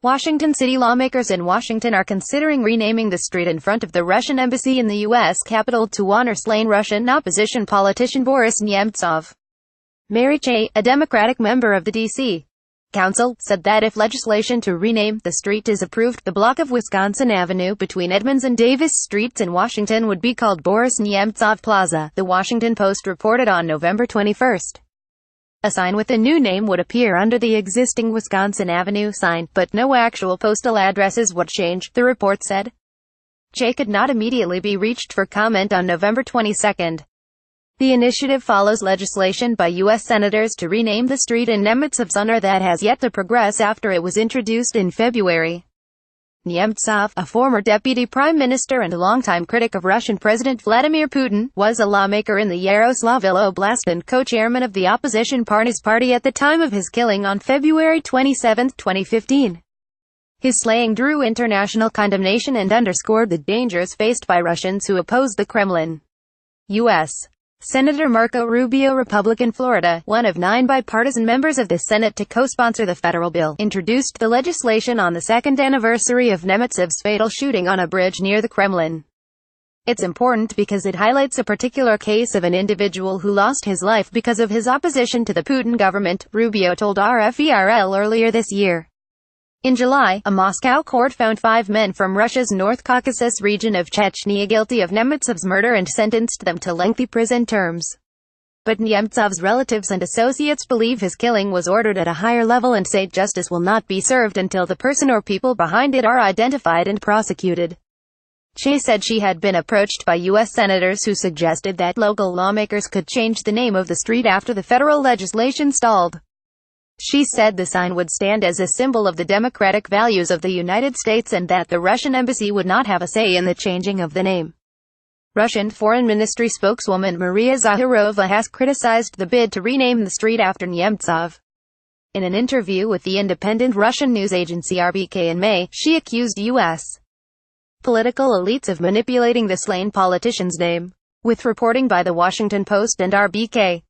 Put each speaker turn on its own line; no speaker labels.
Washington city lawmakers in Washington are considering renaming the street in front of the Russian embassy in the U.S. Capitol to honor slain Russian opposition politician Boris Nemtsov. Mary Cheh, a Democratic member of the D.C. Council, said that if legislation to rename the street is approved, the block of Wisconsin Avenue between Edmonds and Davis streets in Washington would be called Boris Nemtsov Plaza, The Washington Post reported on November 21. A sign with the new name would appear under the existing Wisconsin Avenue sign, but no actual postal addresses would change, the report said. Cheh could not immediately be reached for comment on November 22. The initiative follows legislation by U.S. senators to rename the street in Nemtsov's honor that has yet to progress after it was introduced in February. Nemtsov, a former deputy prime minister and a longtime critic of Russian President Vladimir Putin, was a lawmaker in the Yaroslavl Oblast and co-chairman of the opposition party's party at the time of his killing on February 27, 2015. His slaying drew international condemnation and underscored the dangers faced by Russians who oppose the Kremlin. U.S. Senator Marco Rubio, Republican Florida, one of 9 bipartisan members of the Senate to co-sponsor the federal bill, introduced the legislation on the second anniversary of Nemtsov's fatal shooting on a bridge near the Kremlin. It's important because it highlights a particular case of an individual who lost his life because of his opposition to the Putin government, Rubio told RFERL earlier this year. In July, a Moscow court found 5 men from Russia's North Caucasus region of Chechnya guilty of Nemtsov's murder and sentenced them to lengthy prison terms. But Nemtsov's relatives and associates believe his killing was ordered at a higher level and say justice will not be served until the person or people behind it are identified and prosecuted. Cheh said she had been approached by U.S. senators who suggested that local lawmakers could change the name of the street after the federal legislation stalled. She said the sign would stand as a symbol of the democratic values of the United States and that the Russian embassy would not have a say in the changing of the name. Russian Foreign Ministry spokeswoman Maria Zakharova has criticized the bid to rename the street after Nemtsov. In an interview with the independent Russian news agency RBK in May, she accused U.S. political elites of manipulating the slain politician's name. With reporting by The Washington Post and RBK.